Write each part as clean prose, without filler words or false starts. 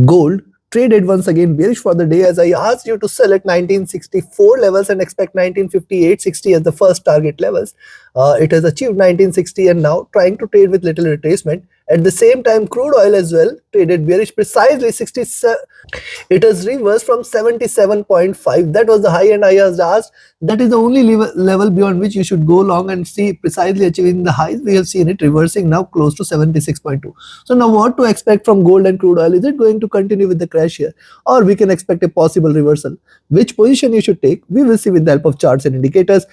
Gold traded once again bearish for the day, as I asked you to sell at 1964 levels and expect 1958-60 as the first target levels. It has achieved 1960 and now trying to trade with little retracement. At the same time, crude oil as well traded bearish precisely 67. It has reversed from 77.5. That was the high, and I was asked that is the only level beyond which you should go long and see precisely achieving the highs. We have seen it reversing now close to 76.2. So now what to expect from gold and crude oil? Is it going to continue with the crash here, or we can expect a possible reversal? Which position you should take, we will see with the help of charts and indicators.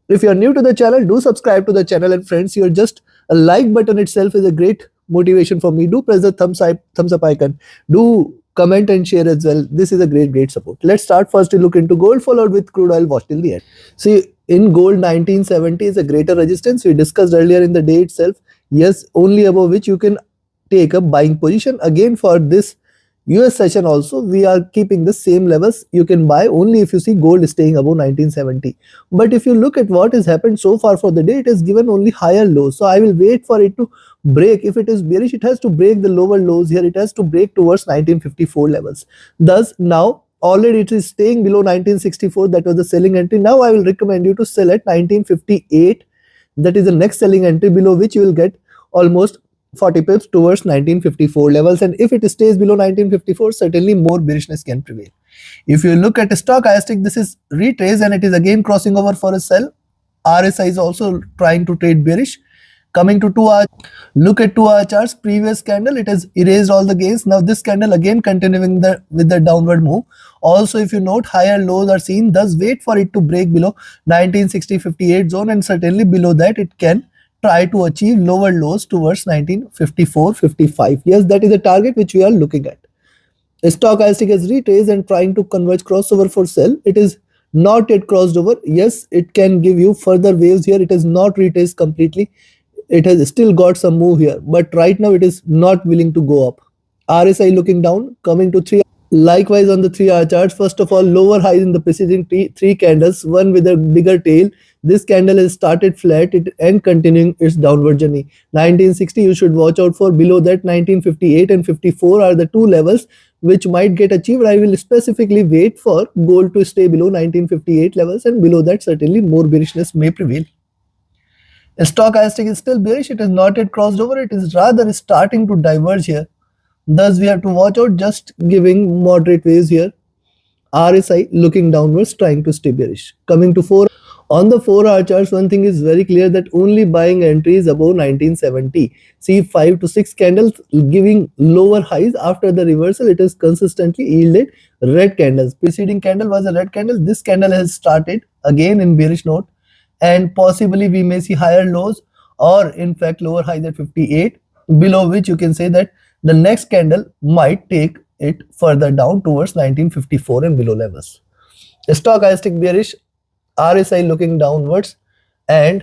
If you are new to the channel, do subscribe to the channel, and friends, your just a like button itself is a great motivation for me. Do press the thumbs up icon. Do comment and share as well. This is a great support. Let's start first to look into gold, followed with crude oil. Watch till the end. See, in gold, 1970 is a greater resistance. We discussed earlier in the day itself. Yes, only above which you can take a buying position. Again, for this US session also, we are keeping the same levels. You can buy only if you see gold staying above 1970. But if you look at what has happened so far for the day, it has given only higher lows. So I will wait for it to break. If it is bearish, it has to break the lower lows here. It has to break towards 1954 levels. Thus, now already it is staying below 1964. That was the selling entry. Now I will recommend you to sell at 1958. That is the next selling entry, below which you will get almost 40 pips towards 1954 levels, and if it stays below 1954, certainly more bearishness can prevail. If you look at stochastic, this is retrace and it is again crossing over for a sell. RSI is also trying to trade bearish. Coming to 2-hour, look at 2-hour charts. Previous candle, it has erased all the gains. Now this candle again continuing with the downward move. Also, if you note, higher lows are seen. Thus wait for it to break below 1960-58 zone, and certainly below that it can try to achieve lower lows towards 1954-55. Yes, that is the target which we are looking at. Stochastic has retraced and trying to converge crossover for sell. It is not yet crossed over. Yes, it can give you further waves here. It has not retraced completely. It has still got some move here, but right now it is not willing to go up. RSI looking down, coming to 3. Likewise on the 3-hour charts, first of all, lower highs in the preceding three candles, one with a bigger tail. This candle has started flat and continuing its downward journey. 1960 you should watch out for. Below that, 1958 and 54 are the two levels which might get achieved. I will specifically wait for gold to stay below 1958 levels, and below that certainly more bearishness may prevail. Stochastic is still bearish. It has not yet crossed over. It is rather starting to diverge here. Thus we have to watch out, just giving moderate waves here. RSI looking downwards, trying to stay bearish. Coming to 4. On the 4-hour charts, one thing is very clear, that only buying entries above 1970. See, 5 to 6 candles giving lower highs. After the reversal, it has consistently yielded red candles. Preceding candle was a red candle. This candle has started again in bearish note, and possibly we may see higher lows, or in fact lower highs at 58, below which you can say that the next candle might take it further down towards 1954 and below levels. Stochastic bearish, RSI looking downwards, and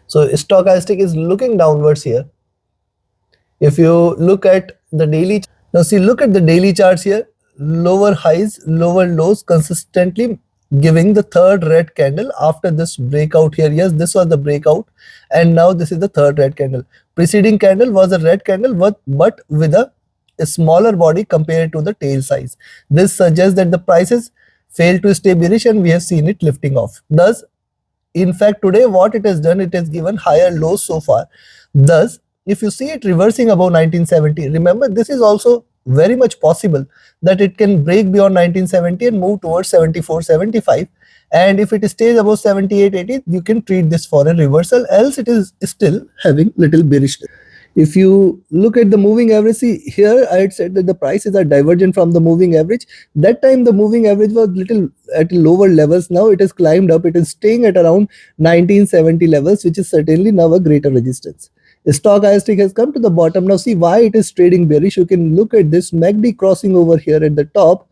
so stochastic is looking downwards here. If you look at the daily, now see, look at the daily charts here. Lower highs, lower lows, consistently giving the third red candle after this breakout here. Yes, this was the breakout, and now this is the third red candle. Preceding candle was a red candle, but with a smaller body compared to the tail size. This suggests that the prices failed to stay bearish, and we have seen it lifting off. Thus, in fact, today what it has done, it has given higher lows so far. Thus, if you see it reversing above 1970, remember this is also very much possible that it can break beyond 1970 and move towards 74-75, and if it stays above 78-80, you can treat this for a reversal, else it is still having little bearishness. If you look at the moving average, see here I had said that the prices are divergent from the moving average. That time the moving average was little at lower levels. Now it has climbed up. It is staying at around 1970 levels, which is certainly now a greater resistance. Stochastic has come to the bottom. Now see why it is trading bearish. You can look at this MACD crossing over here at the top,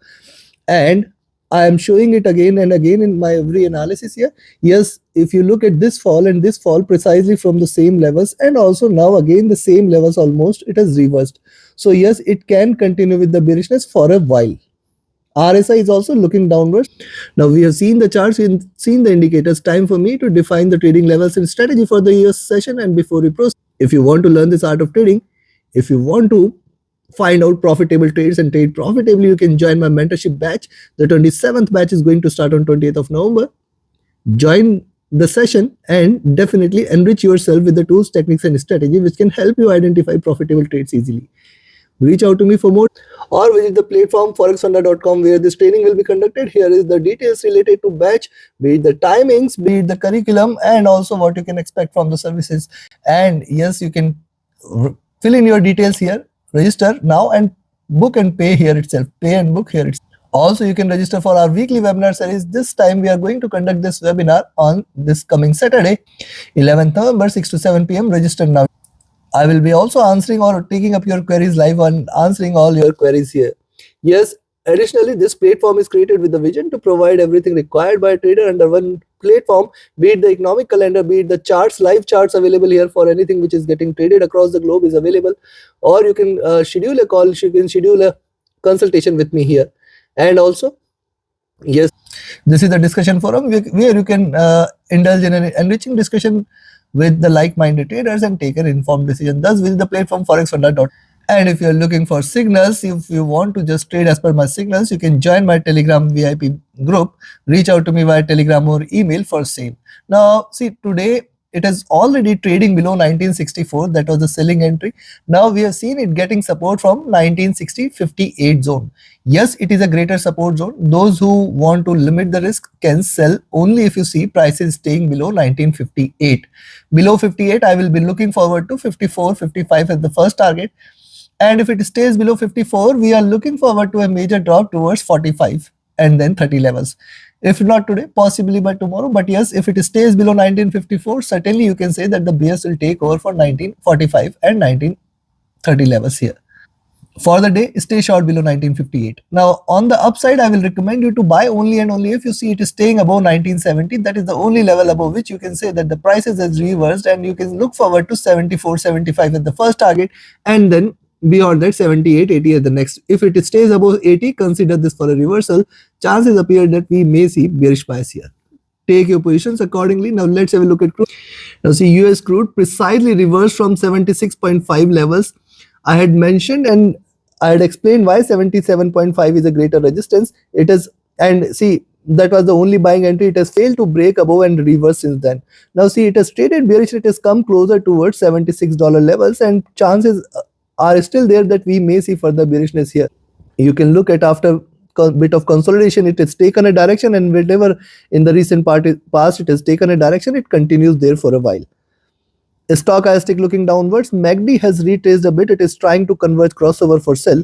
and I am showing it again and again in my every analysis here. Yes, if you look at this fall and this fall precisely from the same levels, and also now again the same levels almost, it has reversed. So yes, it can continue with the bearishness for a while. RSI is also looking downwards. Now we have seen the charts, we have seen the indicators. Time for me to define the trading levels and strategy for the US session. And before we proceed, if you want to learn this art of trading, if you want to find out profitable trades and trade profitably, you can join my mentorship batch. The 27th batch is going to start on 20th of November. Join the session and definitely enrich yourself with the tools, techniques, and strategy which can help you identify profitable trades easily. Reach out to me for more or visit the platform forexfunda.com where this training will be conducted. Here is the details related to batch, be it the timings, be it the curriculum, and also what you can expect from the services. And yes, you can fill in your details here, register now, and book and pay here itself. Pay and book here itself. Also, you can register for our weekly webinar series. This time, we are going to conduct this webinar on this coming Saturday, 11th November, 6 to 7 p.m. Register now. I will be also answering or taking up your queries live and answering all your queries here. Yes, additionally, this platform is created with the vision to provide everything required by a trader under one platform, be it the economic calendar, be it the charts, live charts available here for anything which is getting traded across the globe is available, or you can schedule a call, you can schedule a consultation with me here. And also, yes, this is the discussion forum where you can indulge in an enriching discussion with the like-minded traders and take an informed decision. Thus, visit the platform forexfunda.com. And if you're looking for signals, if you want to just trade as per my signals, you can join my Telegram VIP group. Reach out to me via Telegram or email for same. Now, see, today it is already trading below 1964. That was the selling entry. Now we have seen it getting support from 1960-58 zone. Yes, it is a greater support zone. Those who want to limit the risk can sell only if you see prices staying below 1958. Below 58, I will be looking forward to 54, 55 as the first target. And if it stays below 54, we are looking forward to a major drop towards 45 and then 30 levels. If not today, possibly by tomorrow. But yes, if it stays below 1954, certainly you can say that the bears will take over for 1945 and 1930 levels here. For the day, stay short below 1958. Now, on the upside, I will recommend you to buy only and only if you see it is staying above 1970. That is the only level above which you can say that the prices has reversed, and you can look forward to 74, 75 at the first target, and then beyond that 78, 80 at the next. If it stays above 80, consider this for a reversal. Chances appear that we may see bearish bias here. Take your positions accordingly. Now let's have a look at crude. Now see, US crude precisely reversed from 76.5 levels. I had mentioned and I had explained why 77.5 is a greater resistance. It is, and see, that was the only buying entry. It has failed to break above and reverse since then. Now see, it has traded bearish. It has come closer towards $76 levels, and chances are still there that we may see further bearishness here. You can look at after a bit of consolidation, it has taken a direction, and whatever in the recent past it has taken a direction, it continues there for a while. Stochastic looking downwards, MACD has retraced a bit. It is trying to converge crossover for sell.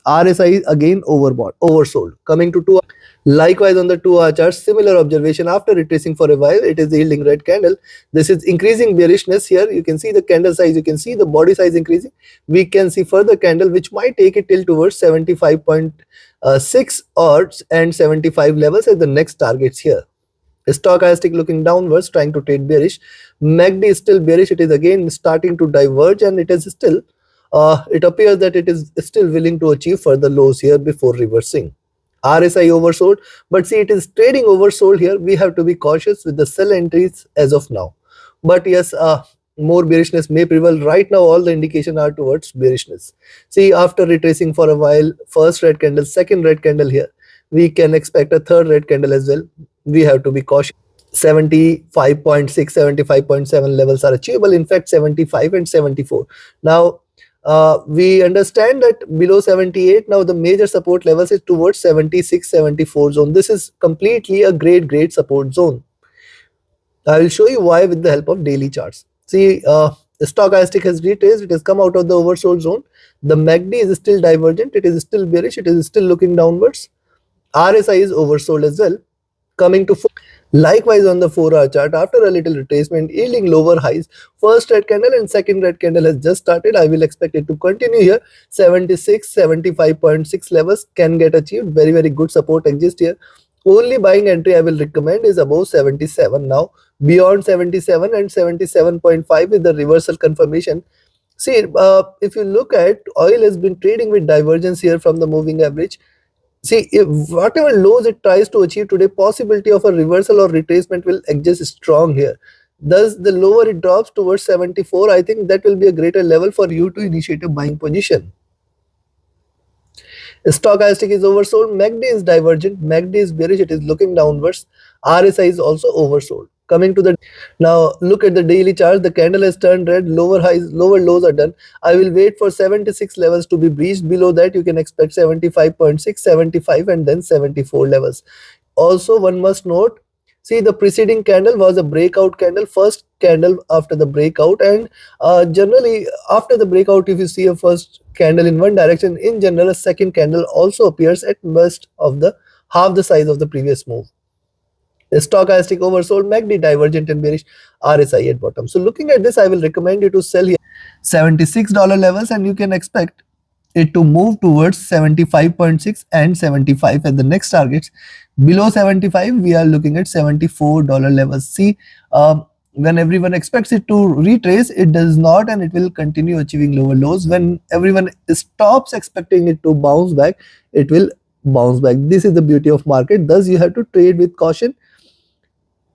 RSI is again overbought, oversold. Coming to 2 hour. Likewise on the 2 hour chart, similar observation. After retracing for a while, it is yielding red candle. This is increasing bearishness here. You can see the candle size, you can see the body size increasing. We can see further candle which might take it till towards 75.6 odds and 75 levels as the next targets here. Stochastic looking downwards, trying to trade bearish. MACD is still bearish. It is again starting to diverge, and it is still it appears that it is still willing to achieve further lows here before reversing. RSI oversold, but see, it is trading oversold here. We have to be cautious with the sell entries as of now. But yes, more bearishness may prevail. Right now, all the indications are towards bearishness. See, after retracing for a while, first red candle, second red candle here, we can expect a third red candle as well. We have to be cautious. 75.6, 75.7 levels are achievable. In fact, 75 and 74. Now, we understand that below 78, now the major support levels is towards 76, 74 zone. This is completely a great support zone. I will show you why with the help of daily charts. See, the stochastic has retraced. It has come out of the oversold zone. The MACD is still divergent. It is still bearish. It is still looking downwards. RSI is oversold as well. Coming to likewise on the 4 hour chart, after a little retracement yielding lower highs, first red candle and second red candle has just started. I will expect it to continue here. 76, 75.6 levels can get achieved. Very good support exists here. Only buying entry I will recommend is above 77. Now beyond 77 and 77.5 is the reversal confirmation. See, if you look at, oil has been trading with divergence here from the moving average. See, if whatever lows it tries to achieve today, possibility of a reversal or retracement will exist strong here. Thus, the lower it drops towards 74, I think that will be a greater level for you to initiate a buying position. Stochastic is oversold. MACD is divergent. MACD is bearish. It is looking downwards. RSI is also oversold. Coming to the now, look at the daily chart. The candle has turned red. Lower highs, lower lows are done. I will wait for 76 levels to be breached. Below that, you can expect 75.6, 75, and then 74 levels. Also, one must note, see, the preceding candle was a breakout candle, first candle after the breakout, and generally after the breakout, if you see a first candle in one direction, in general a second candle also appears at most of the half the size of the previous move. The stochastic oversold, MACD divergent and bearish, RSI at bottom. So looking at this, I will recommend you to sell here $76 levels, and you can expect it to move towards 75.6 and 75 at the next targets. Below 75, we are looking at $74 levels. See, when everyone expects it to retrace, it does not, and it will continue achieving lower lows. When everyone stops expecting it to bounce back, it will bounce back. This is the beauty of market. Thus, you have to trade with caution,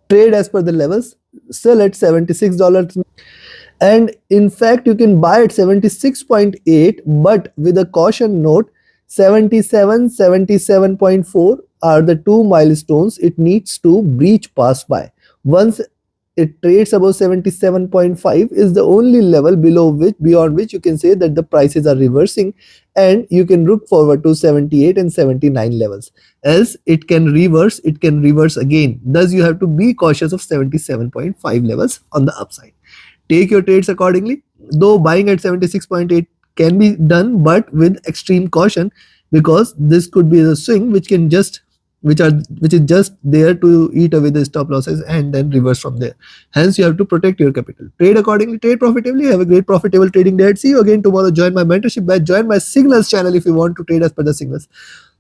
trade as per the levels, sell at $76. And in fact, you can buy at 76.8, but with a caution note, 77, 77.4 are the two milestones it needs to breach pass by. Once it trades above 77.5 is the only level beyond which you can say that the prices are reversing, and you can look forward to 78 and 79 levels. Else it can reverse again. Thus you have to be cautious of 77.5 levels on the upside. Take your trades accordingly. Though buying at 76.8 can be done, but with extreme caution, because this could be a swing which is just there to eat away the stop losses and then reverse from there. Hence, you have to protect your capital. Trade accordingly, trade profitably. Have a great profitable trading day. See you again tomorrow. Join my mentorship batch. Join my signals channel if you want to trade as per the signals.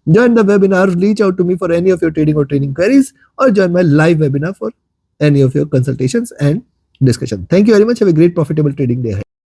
Join the webinar. Reach out to me for any of your trading or training queries, or join my live webinar for any of your consultations and discussion. Thank you very much. Have a great profitable trading day ahead.